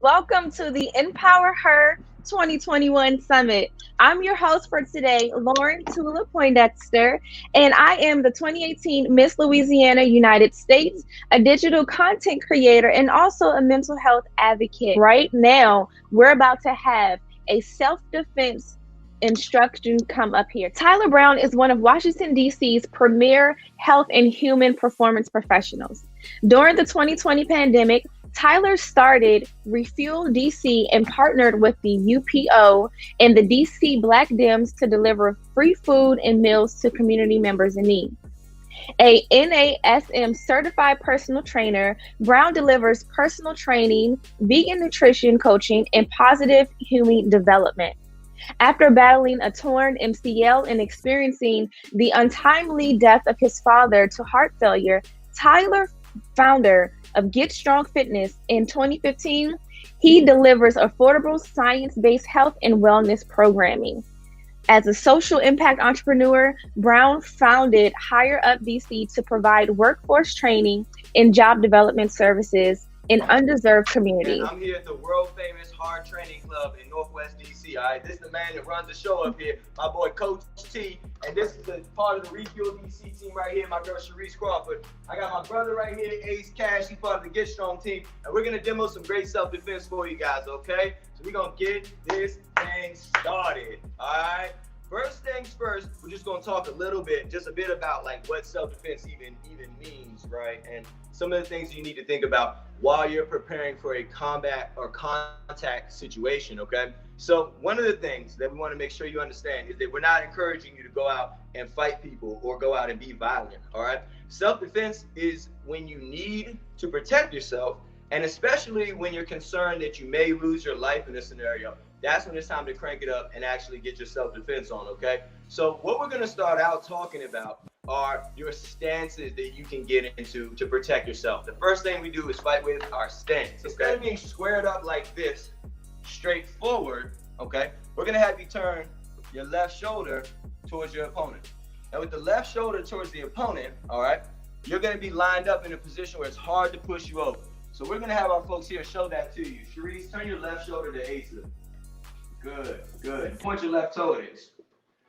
Welcome to the Empower Her 2021 Summit. I'm your host for today, Lauren Tula Poindexter, and I am the 2018 Miss Louisiana United States, a digital content creator, and also a mental health advocate. Right now, we're about to have a self defense instruction come up here. Tyler Brown is one of Washington, D.C.'s premier health and human performance professionals. During the 2020 pandemic, Tyler started Refuel DC and partnered with the UPO and the DC Black Dems to deliver free food and meals to community members in need. A NASM certified personal trainer, Brown delivers personal training, vegan nutrition coaching, and positive human development. After battling a torn MCL and experiencing the untimely death of his father to heart failure, Tyler, founder of Get Strong Fitness in 2015, he delivers affordable science-based health and wellness programming. As a social impact entrepreneur, Brown founded Higher Up DC to provide workforce training and job development services in underserved And communities. I'm here at the world famous Hard Training Club in Northwest DC. All right, this is the man that runs the show up here, my boy Coach T. And this is the part of the Refuel DC team right here, my girl Sharice Crawford. I got my brother right here, Ace Cash. He's part of the Get Strong team. And we're going to demo some great self-defense for you guys, okay? So we're going to get this thing started, all right? First things first, we're just gonna talk a little bit, just a bit about like what self-defense even means, right? And some of the things you need to think about while you're preparing for a combat or contact situation, okay? So one of the things that we want to make sure you understand is that we're not encouraging you to go out and fight people or go out and be violent, all right? Self-defense is when you need to protect yourself, and especially when you're concerned that you may lose your life in a scenario. That's when it's time to crank it up and actually get your self-defense on, okay? So what we're gonna start out talking about are your stances that you can get into to protect yourself. The first thing we do is fight with our stance. Okay? Instead of being squared up like this, straight forward, okay? We're gonna have you turn your left shoulder towards your opponent. And with the left shoulder towards the opponent, all right, you're gonna be lined up in a position where it's hard to push you over. So we're gonna have our folks here show that to you. Sharice, turn your left shoulder to Asa. Good, good. Point your left toe it is.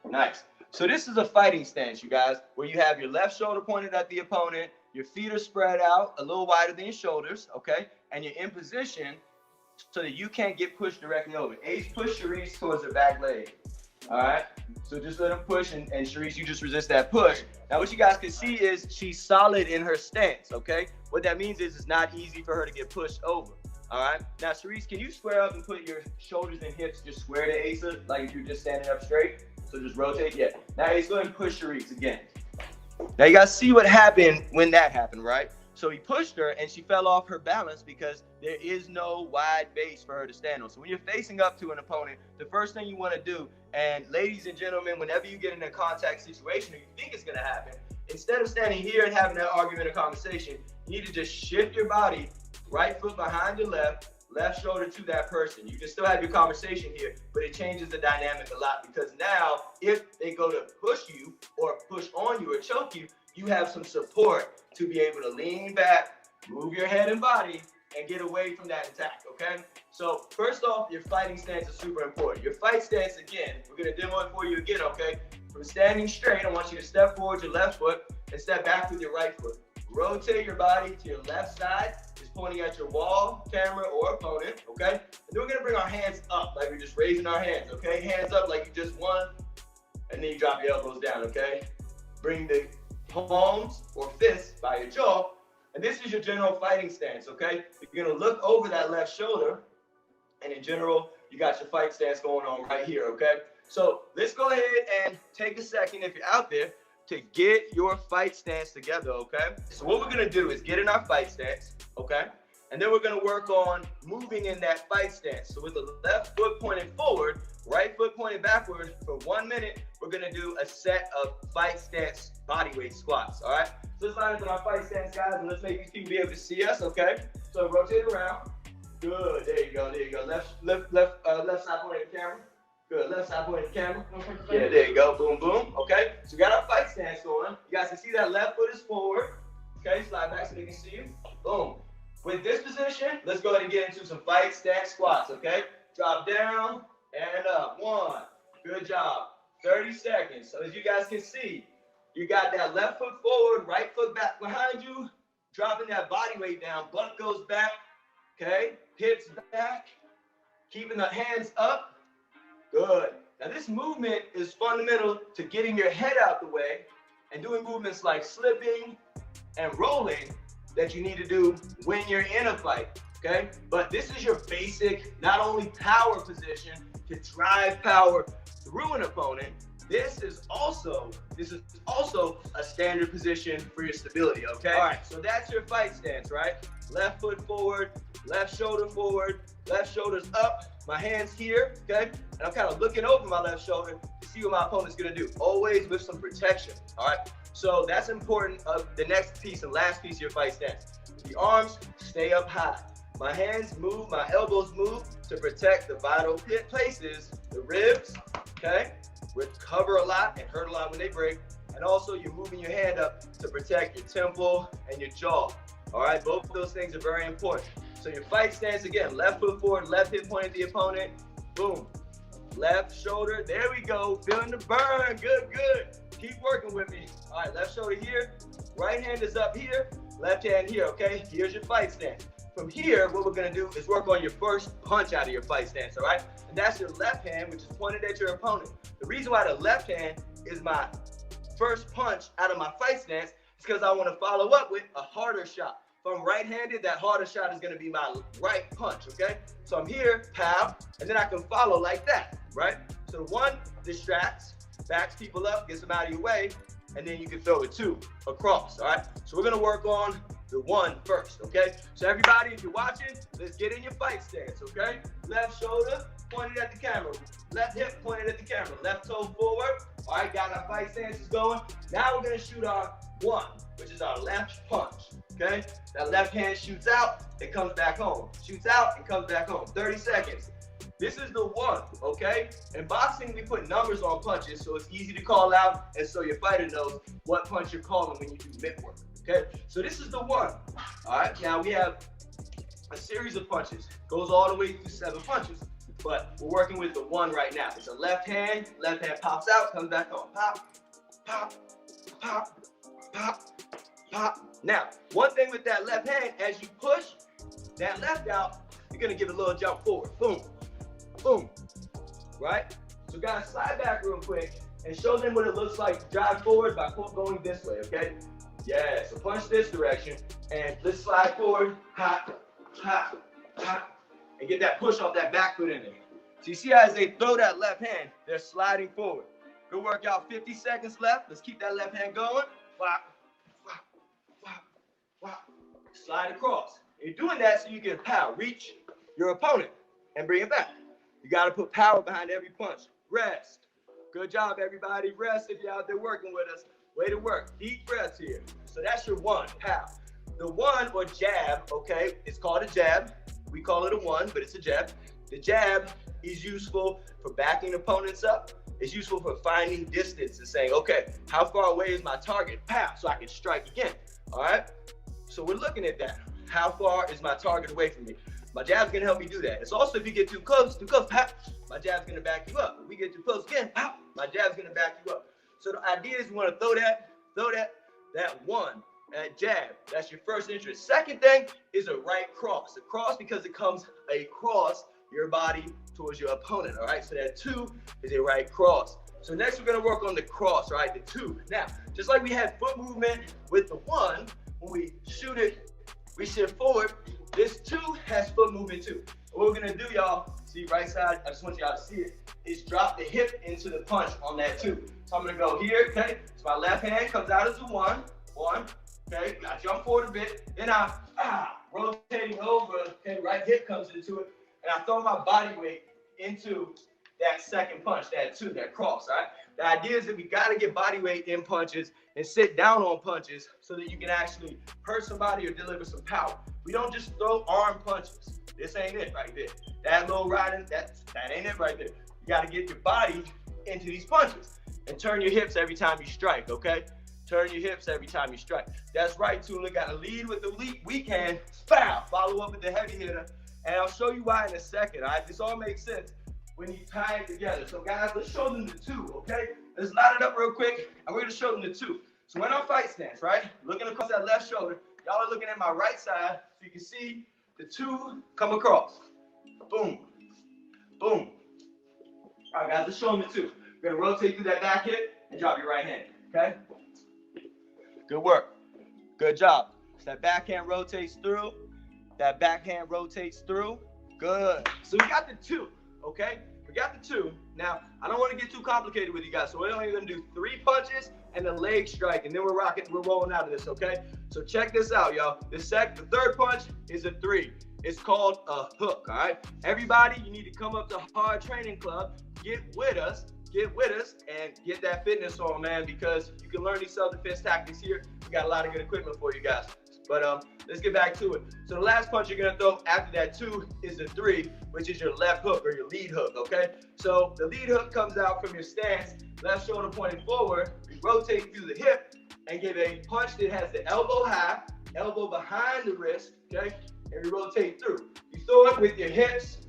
Nice. So this is a fighting stance, you guys, where you have your left shoulder pointed at the opponent, your feet are spread out a little wider than your shoulders, okay? And you're in position so that you can't get pushed directly over. Ace, push Sharice towards her back leg. All right? So just let him push, and Sharice, you just resist that push. Now what you guys can see is she's solid in her stance, okay? What that means is it's not easy for her to get pushed over. All right. Now, Sharice, can you square up and put your shoulders and hips just square to Asa, like if you're just standing up straight? So just rotate. Yeah. Now, Ace, go ahead and push Sharice again. Now, you guys see what happened when that happened, right? So he pushed her, and she fell off her balance because there is no wide base for her to stand on. So when you're facing up to an opponent, the first thing you want to do, and ladies and gentlemen, whenever you get in a contact situation or you think it's going to happen, instead of standing here and having that argument or conversation, you need to just shift your body. Right foot behind your left shoulder to that person. You can still have your conversation here, but it changes the dynamic a lot because now if they go to push you or push on you or choke you, you have some support to be able to lean back, move your head and body, and get away from that attack, okay? So first off, your fighting stance is super important. Your fight stance, again, we're gonna demo it for you again, okay? From standing straight, I want you to step forward your left foot and step back with your right foot. Rotate your body to your left side, just pointing at your wall, camera, or opponent, okay? And then we're gonna bring our hands up like we're just raising our hands, okay? Hands up like you just won, and then you drop your elbows down, okay? Bring the palms or fists by your jaw, and this is your general fighting stance, okay? You're gonna look over that left shoulder, and in general, you got your fight stance going on right here, okay? So let's go ahead and take a second if you're out there to get your fight stance together, okay? So what we're gonna do is get in our fight stance, okay? And then we're gonna work on moving in that fight stance. So with the left foot pointed forward, right foot pointed backward for 1 minute, we're gonna do a set of fight stance bodyweight squats, all right? So let's line up in our fight stance, guys, and let's make these people be able to see us, okay? So rotate around. Good, there you go, there you go. Left side pointing at the camera. Good, left side pointing at the camera. Yeah, there you go, boom, boom, okay? So we got our fight stance going. You guys can see that left foot is forward. Okay, slide back so they can see you. Boom. With this position, let's go ahead and get into some fight stance squats, okay? Drop down and up. 1. Good job. 30 seconds. So as you guys can see, you got that left foot forward, right foot back behind you, dropping that body weight down. Butt goes back, okay? Hips back, keeping the hands up. Good. Now this movement is fundamental to getting your head out the way and doing movements like slipping and rolling that you need to do when you're in a fight, okay? But this is your basic, not only power position to drive power through an opponent, this is also a standard position for your stability, okay? All right, so that's your fight stance, right? Left foot forward, left shoulder forward, left shoulder's up, my hand's here, okay? And I'm kind of looking over my left shoulder to see what my opponent's gonna do, always with some protection, all right? So that's important of the next piece and last piece of your fight stance. The arms stay up high. My hands move, my elbows move to protect the vital places, the ribs, okay? Recover a lot and hurt a lot when they break. And also you're moving your hand up to protect your temple and your jaw. All right, both of those things are very important. So your fight stance, again, left foot forward, left hip pointed at the opponent, boom. Left shoulder, there we go, feeling the burn, good, good. Keep working with me. All right, left shoulder here, right hand is up here, left hand here, okay? Here's your fight stance. From here, what we're gonna do is work on your first punch out of your fight stance, all right? And that's your left hand, which is pointed at your opponent. The reason why the left hand is my first punch out of my fight stance is because I wanna follow up with a harder shot. If I'm right-handed, that harder shot is gonna be my right punch, okay? So I'm here, pow, and then I can follow like that, right? So one distracts, backs people up, gets them out of your way, and then you can throw it 2 across, all right? So we're gonna work on the 1 first, okay? So everybody, if you're watching, let's get in your fight stance, okay? Left shoulder pointed at the camera, left hip pointed at the camera, left toe forward. All right, got our fight stances going. Now we're gonna shoot our 1, which is our left punch, okay? That left hand shoots out, it comes back home. Shoots out, it comes back home. 30 seconds. This is the 1, okay? In boxing, we put numbers on punches, so it's easy to call out, and so your fighter knows what punch you're calling when you do mitt work, okay? So this is the 1. All right, now we have a series of punches. Goes all the way through 7 punches, but we're working with the 1 right now. It's a left hand pops out, comes back on. Pop, pop, pop, pop, pop. Now, one thing with that left hand, as you push that left out, you're gonna give it a little jump forward. Boom, boom, right? So guys, slide back real quick and show them what it looks like to drive forward by going this way, okay? Yeah, so punch this direction and let's slide forward, hop, hop, hop, and get that push off that back foot in there. So you see how as they throw that left hand, they're sliding forward. Good workout, 50 seconds left. Let's keep that left hand going. Whop, whop, whop, whop. Slide across. You're doing that so you can reach your opponent and bring it back. You gotta put power behind every punch. Rest. Good job, everybody. Rest if you're out there working with us. Way to work. Deep breaths here. So that's your 1, pow. The 1 or jab, okay, it's called a jab. We call it a 1, but it's a jab. The jab is useful for backing opponents up. It's useful for finding distance and saying, okay, how far away is my target? Pow, so I can strike again, all right? So we're looking at that. How far is my target away from me? My jab's gonna help me do that. It's also if you get too close, pow, my jab's gonna back you up. If we get too close again, pow, my jab's gonna back you up. So the idea is we wanna throw that 1, that jab. That's your first interest. Second thing is a right cross. A cross because it comes across your body towards your opponent, all right? So that 2 is a right cross. So next we're gonna work on the cross, right? The 2. Now, just like we had foot movement with the 1, when we shoot it, we shift forward. This 2 has foot movement too. What we're gonna do, y'all, see right side, I just want y'all to see it, is drop the hip into the punch on that 2. So I'm gonna go here, okay? So my left hand comes out as a 1, okay? I jump forward a bit, then I, rotating over, okay? Right hip comes into it, and I throw my body weight into that second punch, that 2, that cross, all right? The idea is that we gotta get body weight in punches and sit down on punches so that you can actually hurt somebody or deliver some power. We don't just throw arm punches. This ain't it right there. That little riding, that ain't it right there. You gotta get your body into these punches and turn your hips every time you strike, okay? Turn your hips every time you strike. That's right, Tula. Got to lead with the weak hand. Foul. Follow up with the heavy hitter. And I'll show you why in a second. All right, this all makes sense when you tie it together. So guys, let's show them the two, okay? Let's line it up real quick, and we're gonna show them the two. So we're in our fight stance, right? Looking across that left shoulder. Y'all are looking at my right side, so you can see the two come across. Boom, boom. All right, guys, let's show them the two. We're gonna rotate through that back hip and drop your right hand, okay? Good work, good job. So that backhand rotates through, that backhand rotates through. Good. So we got the two, okay? We got the two. Now, I don't want to get too complicated with you guys, so we're only going to do 3 punches and a leg strike, and then we're rolling out of this, okay? So check this out, y'all. The third punch is a 3. It's called a hook, all right? Everybody, you need to come up to Hard Training Club, get with us, and get that fitness on, man, because you can learn these self-defense tactics here. We got a lot of good equipment for you guys. But let's get back to it. So the last punch you're gonna throw after that 2 is a 3, which is your left hook or your lead hook, okay? So the lead hook comes out from your stance, left shoulder pointing forward, we rotate through the hip and give a punch that has the elbow high, elbow behind the wrist, okay? And we rotate through. You throw it with your hips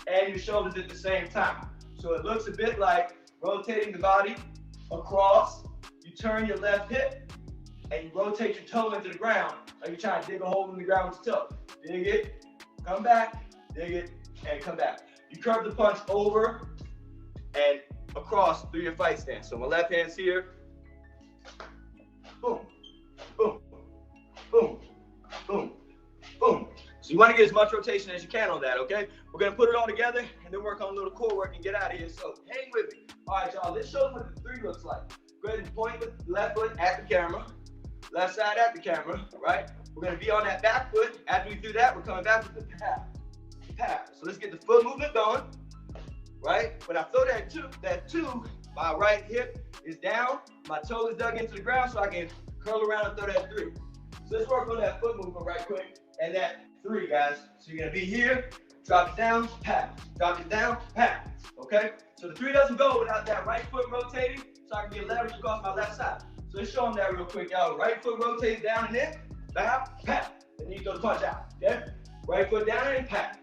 and your shoulders at the same time. So it looks a bit like rotating the body across, you turn your left hip, and you rotate your toe into the ground, like you're trying to dig a hole in the ground with your toe. Dig it, come back, dig it, and come back. You curve the punch over and across through your fight stance. So my left hand's here. Boom, boom, boom, boom, boom. So you want to get as much rotation as you can on that, okay? We're going to put it all together and then work on a little core work and get out of here. So hang with me. All right, y'all, let's show them what the 3 looks like. Go ahead and point with the left foot at the camera. Left side at the camera, right? We're gonna be on that back foot. After we do that, we're coming back with the pat. So let's get the foot movement going, right? When I throw that two, my right hip is down, my toe is dug into the ground, so I can curl around and throw that 3. So let's work on that foot movement right quick, and that 3, guys. So you're gonna be here, drop it down, pat, drop it down, pat, okay? So the 3 doesn't go without that right foot rotating, so I can get leverage across my left side. So let's show them that real quick, y'all. Right foot rotates down and in, back, pat. And then you throw the punch out, okay? Right foot down and pat.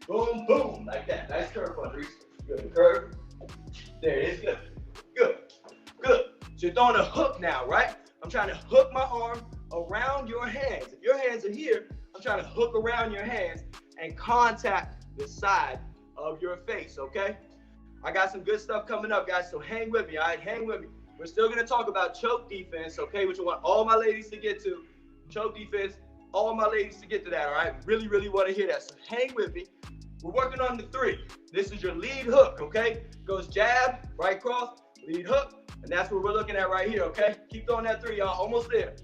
Boom, boom, like that. Nice curve punch, Reese. Good, curve. There it is, good, good, good. So you're throwing a hook now, right? I'm trying to hook my arm around your hands. If your hands are here, I'm trying to hook around your hands and contact the side of your face, okay? I got some good stuff coming up, guys, so hang with me, all right? Hang with me. We're still going to talk about choke defense, okay, which I want all my ladies to get to. Choke defense, all my ladies to get to that, all right? Really, really want to hear that, so hang with me. We're working on the 3. This is your lead hook, okay? Goes jab, right cross, lead hook, and that's what we're looking at right here, okay? Keep throwing that 3, y'all. Almost there.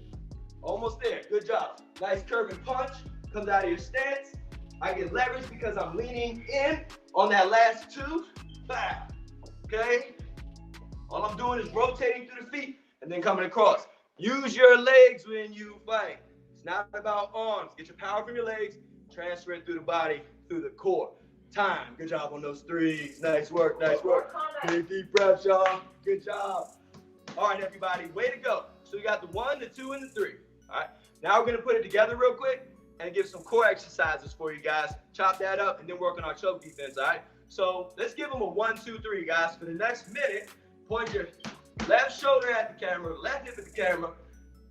Almost there. Good job. Nice curving punch. Comes out of your stance. I get leverage because I'm leaning in on that last 2. Back. Okay? All I'm doing is rotating through the feet and then coming across. Use your legs when you fight. It's not about arms. Get your power from your legs, transfer it through the body, through the core. Time. Good job on those 3s. Nice work, nice work. Big deep breaths, y'all. Good job. All right, everybody, way to go. So we got the 1, the 2, and the 3. All right, now we're gonna put it together real quick and give some core exercises for you guys. Chop that up and then work on our choke defense, all right? So let's give them a 1, 2, 3, guys. For the next minute, point your left shoulder at the camera, left hip at the camera,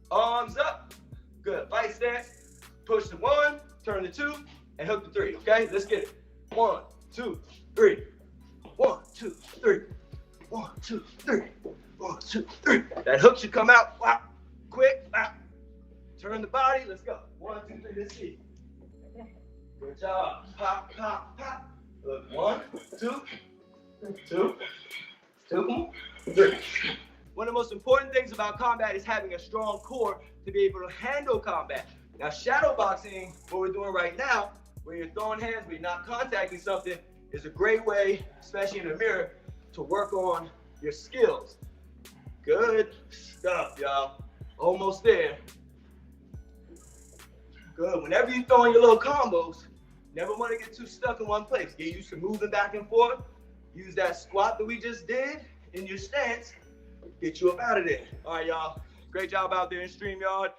arms up. Good, fight stance. Push the 1, turn the 2, and hook the 3, okay? Let's get it. 1, 2, 3. 1, 2, 3. 1, 2, 3. 1, 2, 3. That hook should come out. Wow. Quick. Wow. Turn the body. Let's go. 1, 2, 3. Let's see. Good job. Pop, pop, pop. Look. 1, 2, 2, 2, 3. One of the most important things about combat is having a strong core to be able to handle combat. Now, shadowboxing, what we're doing right now, where you're throwing hands, but you're not contacting something, is a great way, especially in the mirror, to work on your skills. Good stuff, y'all. Almost there. Good. Whenever you're throwing your little combos, never want to get too stuck in one place. Get used to moving back and forth. Use that squat that we just did in your stance. Get you up out of there. All right, y'all. Great job out there in StreamYard.